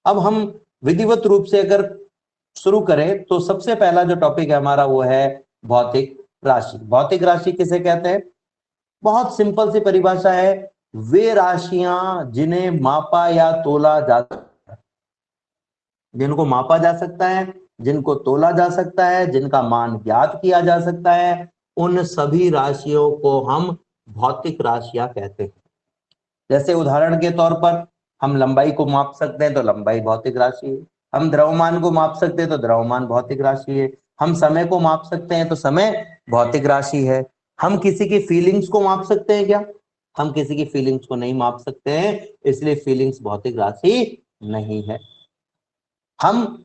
अब हम विधिवत रूप से अगर शुरू करें तो सबसे पहला जो टॉपिक है हमारा वो है भौतिक राशि। भौतिक राशि किसे कहते हैं? बहुत सिंपल सी परिभाषा है, वे राशियां जिन्हें मापा या तोला जा सकता है, जिनको मापा जा सकता है, जिनको तोला जा सकता है, जिनका मान ज्ञात किया जा सकता है, उन सभी राशियों को हम भौतिक राशियां कहते हैं। जैसे उदाहरण के तौर पर हम लंबाई को माप सकते हैं तो लंबाई भौतिक राशि है, हम द्रव्यमान को माप सकते हैं तो द्रव्यमान भौतिक राशि है, हम समय को माप सकते हैं तो समय भौतिक राशि है। हम किसी की फीलिंग्स को माप सकते हैं क्या? हम किसी की फीलिंग्स को नहीं माप सकते हैं, इसलिए फीलिंग्स भौतिक राशि नहीं है। हम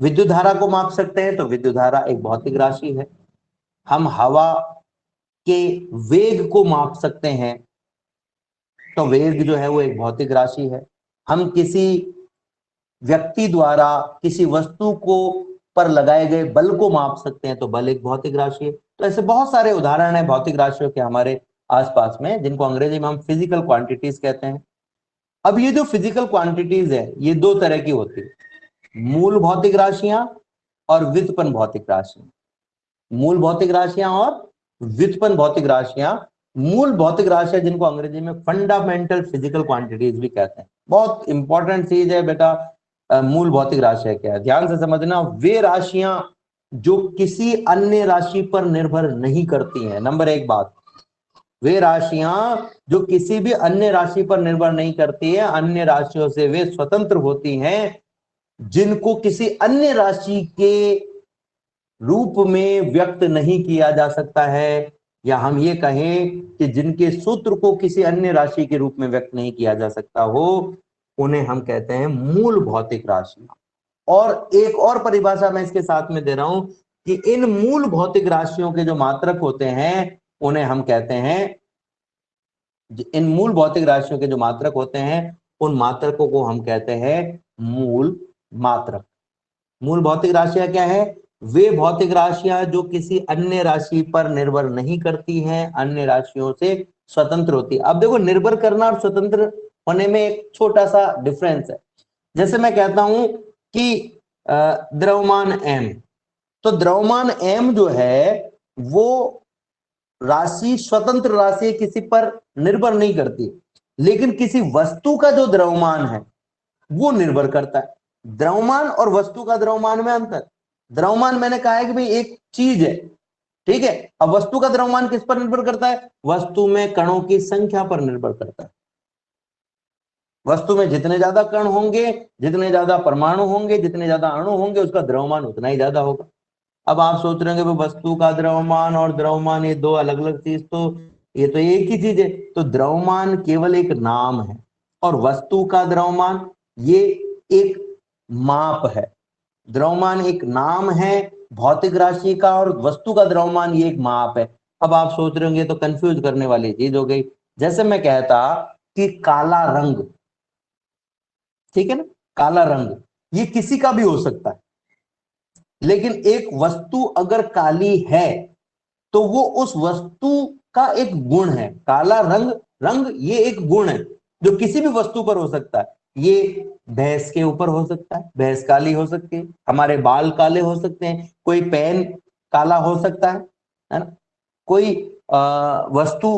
विद्युत धारा को माप सकते हैं तो विद्युत धारा एक भौतिक राशि है। हम हवा के वेग को माप सकते हैं तो वेग जो है वो एक भौतिक राशि है। हम किसी व्यक्ति द्वारा किसी वस्तु को पर लगाए गए बल को माप सकते हैं तो बल एक भौतिक राशि है। तो ऐसे बहुत सारे उदाहरण हैं भौतिक राशियों के हमारे आसपास में, जिनको अंग्रेजी में हम फिजिकल क्वांटिटीज कहते हैं। अब ये जो फिजिकल क्वांटिटीज है ये दो तरह की होती है, मूल भौतिक राशियां और व्युत्पन्न भौतिक राशियां। मूल भौतिक राशियां और व्युत्पन्न भौतिक राशियां। मूल भौतिक राशियां जिनको अंग्रेजी में फंडामेंटल फिजिकल क्वांटिटीज भी कहते हैं। बहुत इंपॉर्टेंट चीज है बेटा, मूल भौतिक राशियां क्या है ध्यान से समझना। वे राशियां जो किसी अन्य राशि पर निर्भर नहीं करती हैं। नंबर एक बात, वे राशियां जो किसी भी अन्य राशि पर निर्भर नहीं करती है, अन्य राशियों से वे स्वतंत्र होती हैं, जिनको किसी अन्य राशि के रूप में व्यक्त नहीं किया जा सकता है, या हम ये कहें कि जिनके सूत्र को किसी अन्य राशि के रूप में व्यक्त नहीं किया जा सकता हो, उन्हें हम कहते हैं मूल भौतिक राशि। और एक और परिभाषा मैं इसके साथ में दे रहा हूं कि इन मूल भौतिक राशियों के जो मात्रक होते हैं उन्हें हम कहते हैं, इन मूल भौतिक राशियों के जो मात्रक होते हैं उन मात्रकों को हम कहते हैं मूल मात्रक। मूल भौतिक राशियां क्या है? वे भौतिक राशियां जो किसी अन्य राशि पर निर्भर नहीं करती हैं, अन्य राशियों से स्वतंत्र होती है। अब देखो, निर्भर करना और स्वतंत्र होने में एक छोटा सा डिफरेंस है। जैसे मैं कहता हूं कि द्रव्यमान m, तो द्रव्यमान m जो है वो राशि स्वतंत्र राशि किसी पर निर्भर नहीं करती, लेकिन किसी वस्तु का जो द्रव्यमान है वो निर्भर करता है। द्रव्यमान और वस्तु का द्रव्यमान में अंतर। द्रव्यमान मैंने कहा है कि भाई एक चीज है, ठीक है। अब वस्तु का द्रव्यमान किस पर निर्भर करता है? वस्तु में कणों की संख्या पर निर्भर करता है। वस्तु में जितने ज्यादा कण होंगे, जितने ज्यादा परमाणु होंगे, जितने ज्यादा अणु होंगे, उसका द्रव्यमान उतना ही ज्यादा होगा। अब आप सोच रहे होंगे वस्तु का द्रव्यमान और द्रव्यमान ये दो अलग अलग चीज, तो ये तो एक ही चीज है। तो द्रव्यमान केवल एक नाम है और वस्तु का द्रव्यमान ये एक माप है। द्रव्यमान एक नाम है भौतिक राशि का और वस्तु का द्रव्यमान ये एक माप है। अब आप सोच रहे होंगे तो कंफ्यूज करने वाली चीज हो गई। जैसे मैं कहता कि काला रंग, ठीक है ना, काला रंग ये किसी का भी हो सकता है, लेकिन एक वस्तु अगर काली है तो वो उस वस्तु का एक गुण है। काला रंग, रंग ये एक गुण है जो किसी भी वस्तु पर हो सकता है। ये भैंस के ऊपर हो सकता है, भैंस काली हो सकती है, हमारे बाल काले हो सकते हैं, कोई पेन काला हो सकता है ना, कोई वस्तु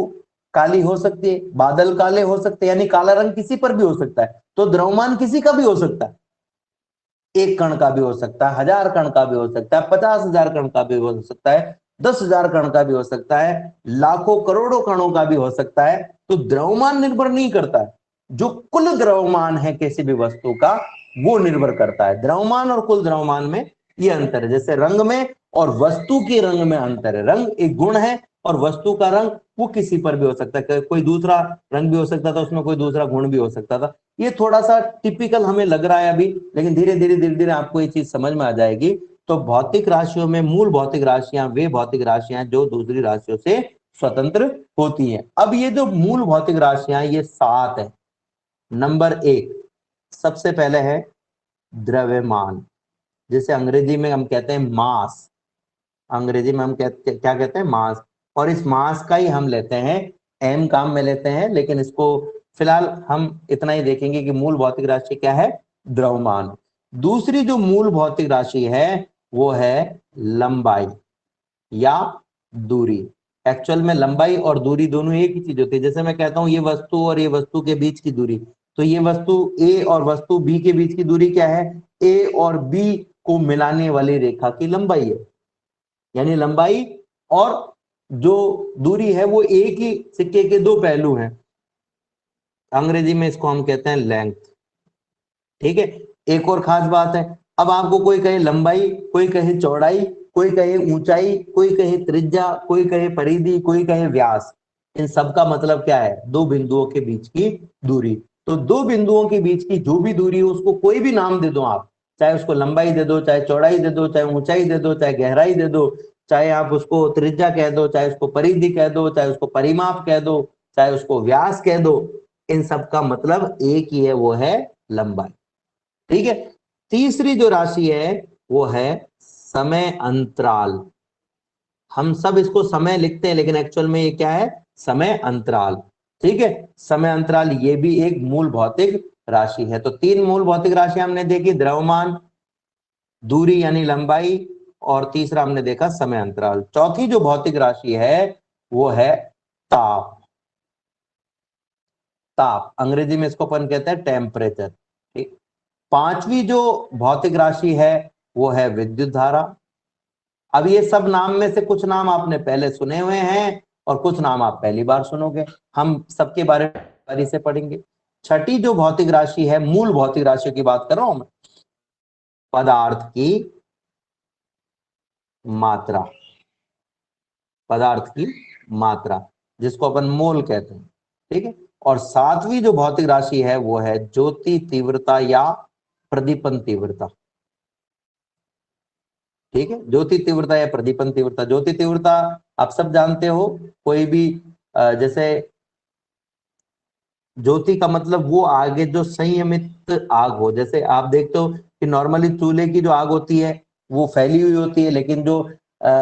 काली हो सकती है, बादल काले हो सकते हैं, यानी काला रंग किसी पर भी हो सकता है। तो द्रव्यमान किसी का भी हो सकता है, एक कण का भी हो सकता है, 1000 कण का भी हो सकता है, 50,000 कण का भी हो सकता है, 10,000 कण का भी हो सकता है, लाखों करोड़ों कणों का भी हो सकता है। तो द्रव्यमान निर्भर नहीं करता है, जो कुल द्रव्यमान है किसी भी वस्तु का वो निर्भर करता है। द्रव्यमान और कुल द्रव्यमान में ये अंतर है। जैसे रंग में और वस्तु के रंग में अंतर है। रंग एक गुण है और वस्तु का रंग वो किसी पर भी हो सकता है, कोई दूसरा रंग भी हो सकता था, उसमें कोई दूसरा गुण भी हो सकता था। ये थोड़ा सा टिपिकल हमें लग रहा है अभी, लेकिन धीरे धीरे आपको ये चीज समझ में आ जाएगी। तो भौतिक राशियों में मूल भौतिक राशियां वे भौतिक राशियां जो दूसरी राशियों से स्वतंत्र होती हैं। अब ये जो मूल भौतिक राशियां ये 7 है। नंबर 1 सबसे पहले है द्रव्यमान, जिसे अंग्रेजी में हम कहते हैं मास। अंग्रेजी में हम क्या कहते हैं? मास। और इस मास का ही हम लेते हैं एम काम में लेते हैं, लेकिन इसको फिलहाल हम इतना ही देखेंगे कि मूल भौतिक राशि क्या है? द्रव्यमान। दूसरी जो मूल भौतिक राशि है वो है लंबाई या दूरी। एक्चुअल में लंबाई और दूरी दोनों एक ही चीज होती है। जैसे मैं कहता हूं ये वस्तु और ये वस्तु के बीच की दूरी, तो ये वस्तु ए और वस्तु बी के बीच की दूरी क्या है? ए और बी को मिलाने वाली रेखा की लंबाई है। यानी लंबाई और जो दूरी है वो एक ही सिक्के के दो पहलू हैं। अंग्रेजी में इसको हम कहते हैं लेंथ। ठीक है। एक और खास बात है, अब आपको कोई कहे लंबाई, कोई कहे चौड़ाई, कोई कहे ऊंचाई, कोई कहे त्रिज्या, कोई कहे परिधि, कोई कहे व्यास, इन सब का मतलब क्या है? दो बिंदुओं के बीच की दूरी। तो दो बिंदुओं के बीच की जो भी दूरी हो उसको कोई भी नाम दे दो आप, चाहे उसको लंबाई दे दो, चाहे चौड़ाई दे दो, चाहे ऊंचाई दे दो, चाहे गहराई दे दो, चाहे आप उसको त्रिज्या कह दो, चाहे उसको परिधि कह दो, चाहे उसको परिमाप कह दो, चाहे उसको व्यास कह दो, इन सब का मतलब एक ही है, वो है लंबाई। ठीक है। तीसरी जो राशि है वो है समय अंतराल। हम सब इसको समय लिखते हैं लेकिन एक्चुअल में ये क्या है? समय अंतराल। ठीक है। समय अंतराल ये भी एक मूल भौतिक राशि है। तो तीन मूल भौतिक राशि हमने देखी, द्रव्यमान, दूरी यानी लंबाई, और तीसरा हमने देखा समय अंतराल। चौथी जो भौतिक राशि है वो है ताप। ताप अंग्रेजी में इसको अपन कहते हैं टेम्परेचर। ठीक। पांचवी जो भौतिक राशि है वो है विद्युत धारा। अब ये सब नाम में से कुछ नाम आपने पहले सुने हुए हैं और कुछ नाम आप पहली बार सुनोगे। हम सबके बारे में बारी से पढ़ेंगे। छठी जो भौतिक राशि है, मूल भौतिक राशि की बात कर रहा हूं मैं, पदार्थ की मात्रा। पदार्थ की मात्रा जिसको अपन मोल कहते हैं। ठीक है। और सातवीं जो भौतिक राशि है वो है ज्योति तीव्रता या प्रदीपन तीव्रता। ठीक है। ज्योति तीव्रता या प्रदीपन तीव्रता। ज्योति तीव्रता आप सब जानते हो, कोई भी जैसे ज्योति का मतलब वो आगे जो संयमित आग हो। जैसे आप देखते हो कि नॉर्मली चूल्हे की जो आग होती है वो फैली हुई होती है, लेकिन जो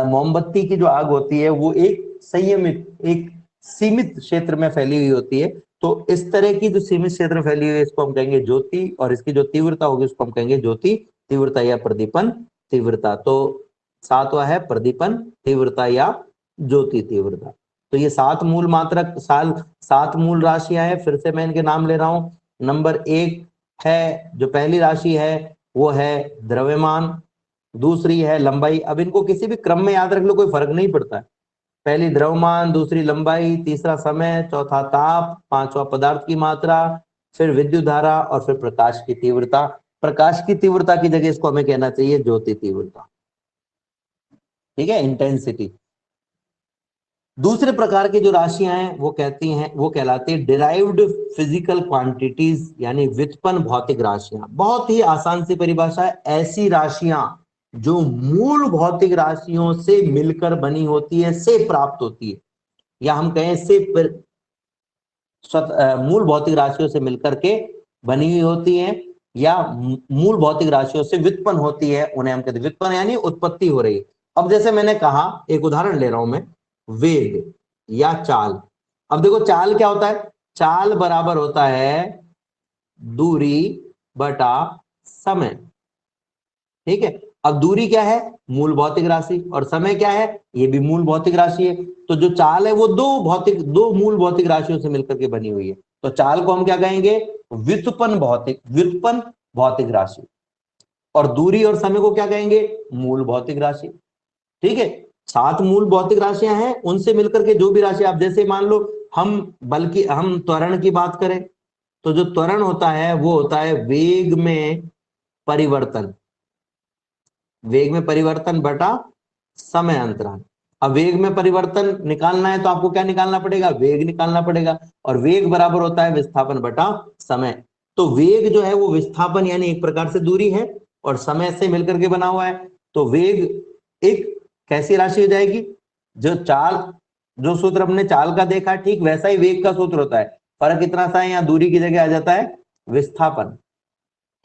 मोमबत्ती की जो आग होती है वो एक संयमित, एक सीमित क्षेत्र में फैली हुई होती है। तो इस तरह की जो सीमित क्षेत्र में फैली हुई है इसको हम कहेंगे ज्योति, और इसकी जो तीव्रता होगी उसको हम कहेंगे ज्योति तीव्रता या प्रदीपन तीव्रता। तो सातवां है प्रदीपन तीव्रता या ज्योति तीव्रता। तो ये सात मूल मात्रक सात मूल राशियां हैं। फिर से मैं इनके नाम ले रहा हूं। नंबर एक है, जो पहली राशि है वो है द्रव्यमान, दूसरी है लंबाई। अब इनको किसी भी क्रम में याद रख लो, कोई फर्क नहीं पड़ता है। पहली द्रव्यमान, दूसरी लंबाई, तीसरा समय, चौथा ताप, पांचवा पदार्थ की मात्रा, फिर विद्युत धारा, और फिर प्रकाश की तीव्रता। प्रकाश की तीव्रता की जगह इसको हमें कहना चाहिए ज्योति तीव्रता। ठीक है, इंटेंसिटी। दूसरे प्रकार की जो राशियां हैं वो कहलाती है डिराइव्ड फिजिकल क्वांटिटीज, यानी व्युत्पन्न भौतिक राशियां। बहुत ही आसान सी परिभाषा है, ऐसी राशियां जो मूल भौतिक राशियों से मिलकर बनी होती है, से प्राप्त होती है, या हम कहें से मूल भौतिक राशियों से मिलकर के बनी हुई होती है, या मूल भौतिक राशियों से व्युत्पन्न होती है, उन्हें हम कहते हैं व्युत्पन्न, यानी उत्पत्ति हो रही है। अब जैसे मैंने कहा, एक उदाहरण ले रहा हूं मैं, वेग या चाल। अब देखो चाल क्या होता है? चाल बराबर होता है दूरी बटा समय। ठीक है। अब दूरी क्या है? मूल भौतिक राशि, और समय क्या है? ये भी मूल भौतिक राशि है। तो जो चाल है वो दो मूल भौतिक राशियों से मिलकर के बनी हुई है। तो चाल को हम क्या कहेंगे? व्युत्पन्न भौतिक राशि। और दूरी और समय को क्या कहेंगे? मूल भौतिक राशि। ठीक है। सात मूल भौतिक राशियां हैं, उनसे मिलकर के जो भी राशि, आप जैसे मान लो हम त्वरण की बात करें, तो जो त्वरण होता है वो होता है वेग में परिवर्तन। वेग में परिवर्तन बटा समय अंतराल। अब वेग में परिवर्तन निकालना है तो आपको क्या निकालना पड़ेगा? वेग निकालना पड़ेगा, और वेग बराबर होता है विस्थापन बटा समय। तो वेग जो है वो विस्थापन यानी एक प्रकार से दूरी है, और समय से मिलकर के बना हुआ है। तो वेग एक कैसी राशि हो जाएगी? जो सूत्र हमने चाल का देखा ठीक वैसा ही वेग का सूत्र होता है। फर्क इतना सा है, यहाँ दूरी की जगह आ जाता है विस्थापन।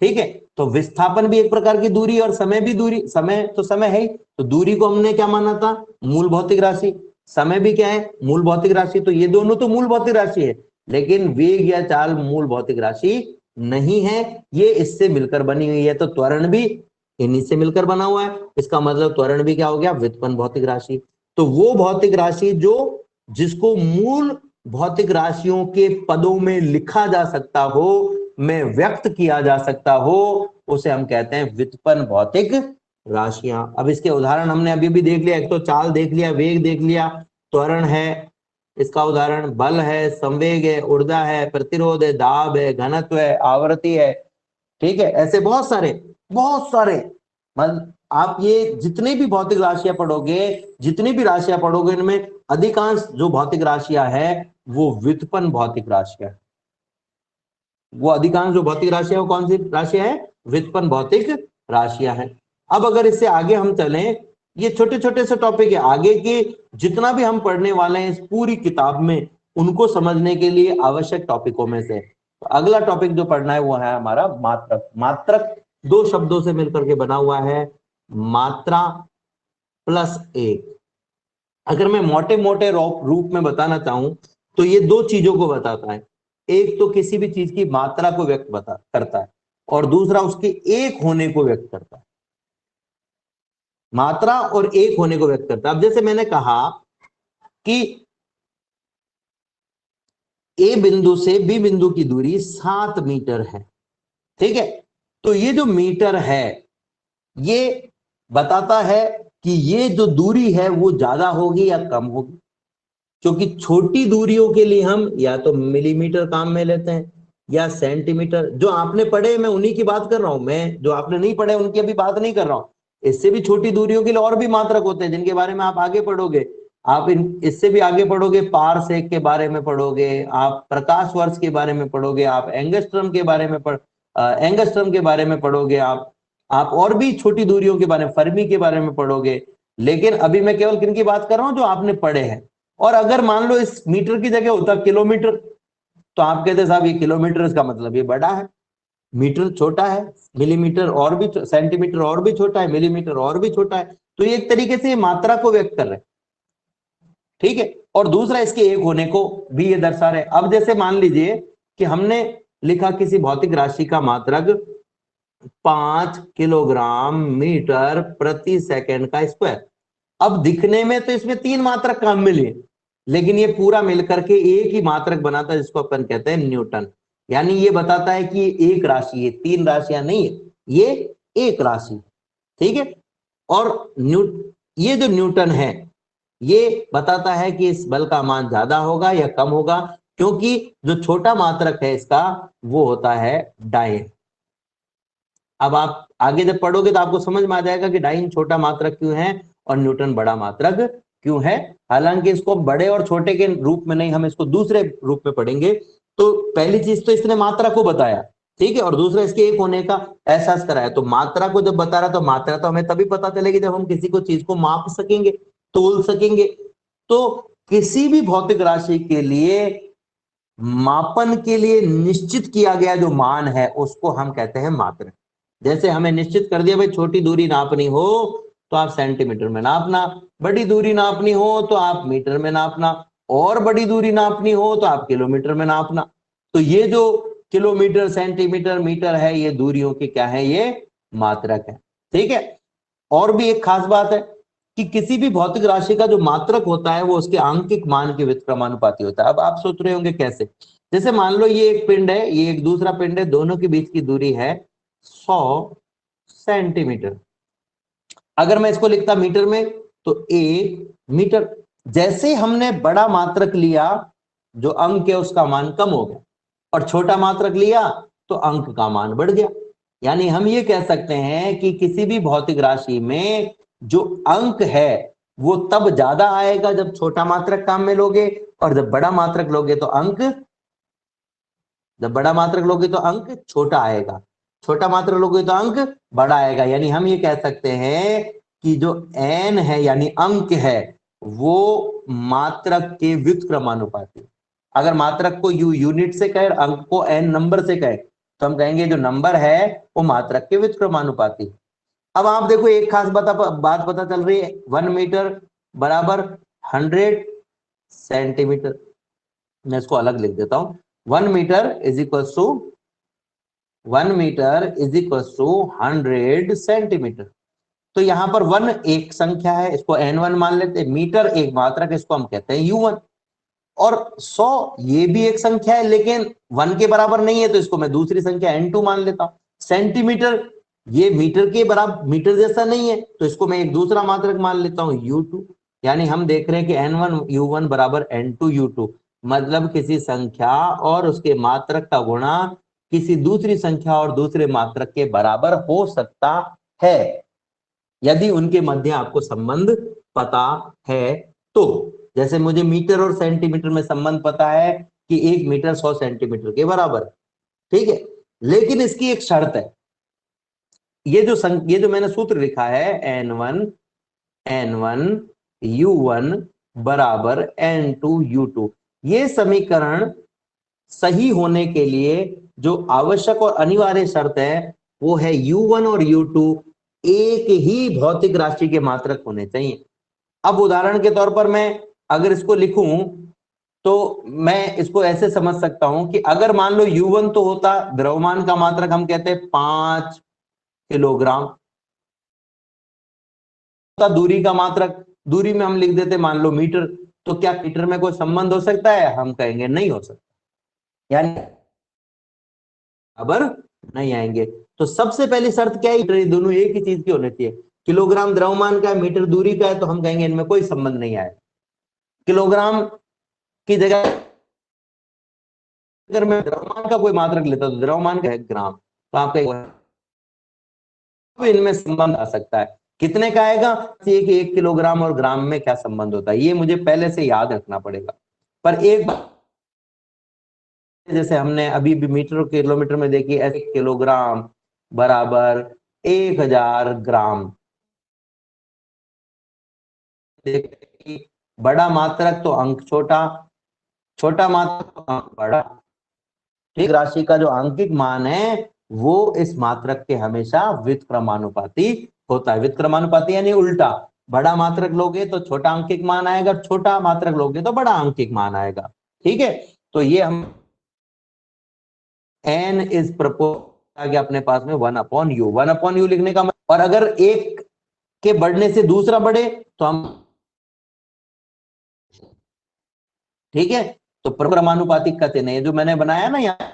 ठीक है। तो विस्थापन भी एक प्रकार की दूरी, और समय भी दूरी। समय तो समय है ही, तो दूरी को हमने क्या माना था? मूल भौतिक राशि। समय भी क्या है? मूल भौतिक राशि। तो ये दोनों तो मूल भौतिक राशि है, लेकिन वेग या चाल मूल भौतिक राशि नहीं है, ये इससे मिलकर बनी हुई है, तो त्वरण भी इन्हीं से मिलकर बना हुआ है। इसका मतलब त्वरण भी क्या हो गया, व्युत्पन्न भौतिक राशि। तो वो भौतिक राशि जो जिसको मूल भौतिक राशियों के पदों में लिखा जा सकता हो, में व्यक्त किया जा सकता हो, उसे हम कहते हैं व्युत्पन्न भौतिक राशियां। अब इसके उदाहरण हमने अभी भी देख लिया, एक तो चाल देख लिया, वेग देख लिया, त्वरण है इसका उदाहरण, बल है, संवेग है, ऊर्जा है, प्रतिरोध है, दाब है, घनत्व है, आवृत्ति है। ठीक है, ऐसे बहुत सारे मतलब आप ये जितनी भी भौतिक राशियां पढ़ोगे, जितनी भी राशियां पढ़ोगे, इनमें अधिकांश जो भौतिक राशियां है वो व्युत्पन्न भौतिक राशियां, वो अधिकांश जो भौतिक राशियां वो कौन सी राशियां है, व्युत्पन्न भौतिक राशियां हैं। अब अगर इससे आगे हम चलें, ये छोटे छोटे से टॉपिक है, आगे के जितना भी हम पढ़ने वाले हैं इस पूरी किताब में, उनको समझने के लिए आवश्यक टॉपिकों में से तो अगला टॉपिक जो पढ़ना है वो है हमारा मात्रक। मात्रक दो शब्दों से मिलकर के बना हुआ है, मात्रा प्लस एक। अगर मैं मोटे मोटे रूप में बताना चाहूं तो ये दो चीजों को बताता है, एक तो किसी भी चीज की मात्रा को व्यक्त करता है, और दूसरा उसके एक होने को व्यक्त करता है। मात्रा और एक होने को व्यक्त करता है। अब जैसे मैंने कहा कि ए बिंदु से बी बिंदु की दूरी 7 मीटर है, ठीक है, तो ये जो मीटर है ये बताता है कि ये जो दूरी है वो ज्यादा होगी या कम होगी, क्योंकि छोटी दूरियों के लिए हम या तो मिलीमीटर काम में लेते हैं या सेंटीमीटर। जो आपने पढ़े मैं उन्हीं की बात कर रहा हूं, मैं जो आपने नहीं पढ़े उनकी अभी बात नहीं कर रहा हूं। इससे भी छोटी दूरियों के लिए और भी मात्रक होते हैं जिनके बारे में आप आगे पढ़ोगे। आप इससे भी आगे पढ़ोगे, पारसेक के बारे में पढ़ोगे, आप प्रकाश वर्ष के बारे में पढ़ोगे, आप एंगस्ट्रम के बारे में एंगस्ट्रम के बारे में पढ़ोगे, आप और भी छोटी दूरियों के बारे में, फर्मी के बारे में पढ़ोगे। लेकिन अभी मैं केवल किन की बात कर रहा हूं, जो आपने पढ़े हैं। और अगर मान लो इस मीटर की जगह होता किलोमीटर, तो आप कहते साहब ये किलोमीटर, इसका मतलब ये बड़ा है, मीटर छोटा है, मिलीमीटर और भी, सेंटीमीटर और भी छोटा है, मिलीमीटर और भी छोटा है। तो ये एक तरीके से मात्रा को व्यक्त कर रहे हैं, ठीक है। और दूसरा इसके एक होने को भी ये दर्शा रहे। अब जैसे मान लीजिए कि हमने लिखा किसी भौतिक राशि का मात्रक 5 किलोग्राम मीटर प्रति सेकंड का स्क्वायर। अब दिखने में तो इसमें 3 मात्रक काम मिले, लेकिन ये पूरा मिलकर के एक ही मात्रक बनाता है जिसको अपन कहते हैं न्यूटन। यानी ये बताता है कि ये एक राशि है, 3 राशियां नहीं है, ये एक राशि, ठीक है। और ये जो न्यूटन है ये बताता है कि इस बल का मान ज्यादा होगा या कम होगा, क्योंकि जो छोटा मात्रक है इसका वो होता है डाइन। अब आप आगे जब पढ़ोगे तो आपको समझ में आ जाएगा कि डाइन छोटा मात्रक क्यों है और न्यूटन बड़ा मात्रक क्यों है। हालांकि इसको बड़े और छोटे के रूप में नहीं, हम इसको दूसरे रूप में पढ़ेंगे। तो पहली चीज तो इसने मात्रा को बताया, ठीक है, और दूसरा इसके एक होने का एहसास कराया। तो मात्रा को जब बता रहा तो मात्रा तो हमें तभी पता चलेगी जब हम किसी को चीज को माप सकेंगे, तोल सकेंगे। तो किसी भी भौतिक राशि के लिए मापन के लिए निश्चित किया गया जो मान है उसको हम कहते हैं मात्रक। जैसे हमें निश्चित कर दिया भाई छोटी दूरी नापनी हो तो आप सेंटीमीटर में नापना, बड़ी दूरी नापनी हो तो आप मीटर में नापना, और बड़ी दूरी नापनी हो तो आप किलोमीटर में नापना। तो ये जो किलोमीटर, सेंटीमीटर, मीटर है, ये दूरियों के क्या है, ये मात्रक है, ठीक है। और भी एक खास बात है कि किसी भी भौतिक राशि का जो मात्रक होता है वो उसके आंकिक मान के व्युत्क्रमानुपाती होता है। अब आप सोच रहे होंगे कैसे। जैसे मान लो ये एक पिंड है, ये एक दूसरा पिंड है, दोनों के बीच की दूरी है 100 सेंटीमीटर। अगर मैं इसको लिखता मीटर में तो 1 मीटर। जैसे हमने बड़ा मात्रक लिया, जो अंक है उसका मान कम हो गया, और छोटा मात्रक लिया तो अंक का मान बढ़ गया। यानी हम ये कह सकते हैं कि किसी भी भौतिक राशि में जो अंक है वो तब ज्यादा आएगा जब छोटा मात्रक काम में लोगे, और जब बड़ा मात्रक लोगे तो अंक छोटा आएगा, छोटा मात्रक लोगे तो अंक बड़ा आएगा। यानी हम ये कह सकते हैं कि जो n है यानी अंक है वो मात्रक के व्युत्क्रमानुपाती। अगर मात्रक को यूनिट से कहे, अंक को n नंबर से कहे, तो हम कहेंगे जो नंबर है वो मात्रक के व्युत्क्रमानुपाती। अब आप देखो एक खास बात पता चल रही है, 1 मीटर बराबर 100 सेंटीमीटर। मैं इसको अलग लिख देता हूं, 1 metre is equal to 1 metre is equal to 100 centimetre. तो यहाँ पर 1 एक संख्या है, इसको n1 मान लेते हैं, मीटर एक मात्रक, इसको हम कहते हैं u1, और 100 ये भी एक संख्या है लेकिन 1 के बराबर नहीं है, तो इसको मैं दूसरी संख्या n2 मान लेता हूं। सेंटीमीटर ये मीटर के बराबर, मीटर जैसा नहीं है, तो इसको मैं एक दूसरा मात्रक मान लेता हूं u2। यानी हम देख रहे हैं कि n1 u1 बराबर n2 u2, मतलब किसी संख्या और उसके मात्रक का गुणा किसी दूसरी संख्या और दूसरे मात्रक के बराबर हो सकता है, यदि उनके मध्य आपको संबंध पता है तो। जैसे मुझे मीटर और सेंटीमीटर में संबंध पता है कि 1 मीटर 100 सेंटीमीटर के बराबर, ठीक है, लेकिन इसकी एक शर्त है। ये जो मैंने सूत्र लिखा है n1 u1 बराबर n2 u2, ये समीकरण सही होने के लिए जो आवश्यक और अनिवार्य शर्त है वो है u1 और u2 एक ही भौतिक राशि के मात्रक होने चाहिए। अब उदाहरण के तौर पर मैं अगर इसको लिखूं तो मैं इसको ऐसे समझ सकता हूं कि अगर मान लो u1 तो होता द्रव्यमान का मात्रक, हम कहते हैं 5 किलोग्राम, दूरी का मात्रक, दूरी में हम लिख देते मान लो मीटर, तो क्या मीटर में कोई संबंध हो सकता है? हम कहेंगे नहीं हो सकता, यानी बराबर नहीं आएंगे। तो सबसे पहली शर्त क्या है? दोनों एक ही चीज की होनी चाहिए। किलोग्राम द्रव्यमान का है, मीटर दूरी का है, तो हम कहेंगे इनमें कोई संबंध नहीं आएगा। किलोग्राम की जगह अगर मैं द्रव्यमान का कोई मात्रक लेता तो द्रव्यमान का है ग्राम, तो आप कहेंगे इनमें संबंध आ सकता है। कितने का आएगा कि 1 किलोग्राम और ग्राम में क्या संबंध होता है, ये मुझे पहले से याद रखना पड़ेगा। पर एक बात जैसे हमने अभी भी मीटर और किलोमीटर में देखी, ऐसे किलोग्राम बराबर 1000 ग्राम, बड़ा मात्रक तो अंक छोटा, छोटा मात्रक तो अंक बड़ा, ठीक। राशि का जो आंकिक मान है वो इस मात्रक के हमेशा व्युत्क्रमानुपाती होता है। व्युत्क्रमानुपाती यानी उल्टा, बड़ा मात्रक लोगे तो छोटा अंकिक मान आएगा, छोटा मात्रक लोगे तो बड़ा अंकिक मान आएगा, ठीक है। तो ये हम n इज प्रपोज आगे अपने पास में 1/u, 1/u लिखने का, और अगर एक के बढ़ने से दूसरा बढ़े तो हम, ठीक है, तो परक्रमानुपातिक का चिन्ह है जो मैंने बनाया ना यहाँ,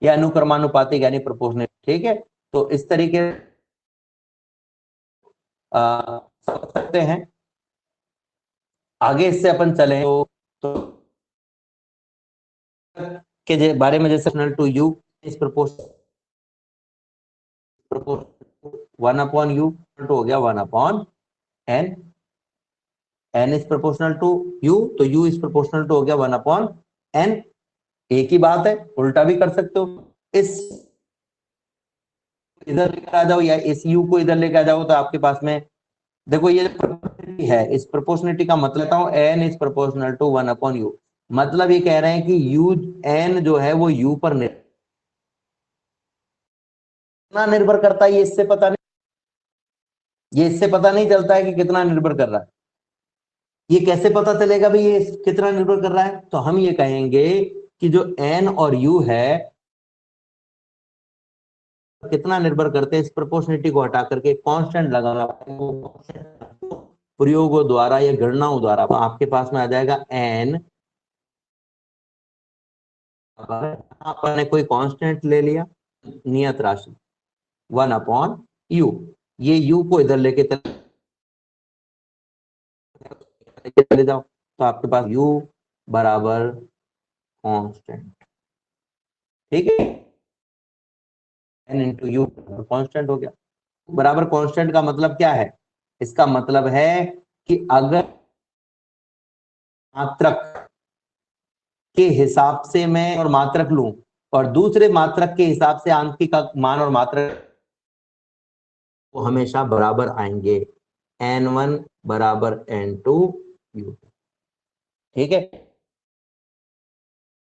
या अनुक्रमानुपातिक यानी प्रोपोर्शनल, ठीक है। तो इस तरीके समझ सकते हैं। आगे इससे अपन चले तो के बारे में, जैसे टू यू इस प्रोपोर्शनल 1/u हो गया 1/n, n is proportional to u, तो u इज प्रोपोर्शनल टू हो गया 1/n। एक ही बात है, उल्टा भी कर सकते हो, इस इधर लेकर आ जाओ या इस u को इधर लेकर आ जाओ, तो आपके पास में देखो ये प्रोपोर्शनलिटी है, इस प्रोपोर्शनलिटी का मतलब था n is proportional to 1/u, मतलब ये कह रहे हैं कि u n जो है वो u पर कितना निर्भर करता है, ये इससे पता नहीं, ये इससे पता नहीं चलता है कि कितना निर्भर कर रहा है। ये कैसे पता चलेगा भाई ये कितना निर्भर कर रहा है? तो हम ये कहेंगे कि जो n और u है कितना निर्भर करते हैं, इस प्रोपोर्शनलिटी को हटा करके कांस्टेंट लगाना, प्रयोगों द्वारा या गणनाओं द्वारा आपके पास में आ जाएगा n, आपने कोई कांस्टेंट ले लिया, नियत राशि 1/u, ये u को इधर लेके चले जाओ, तो आपके पास u बराबर कांस्टेंट, ठीक है, n इंटू यू कांस्टेंट हो गया। बराबर कांस्टेंट का मतलब क्या है? इसका मतलब है कि अगर मात्रक के हिसाब से मैं और मात्रक लूं और दूसरे मात्रक के हिसाब से आंकिक का मान और मात्रक वो हमेशा बराबर आएंगे, n1 बराबर n2 u, ठीक है।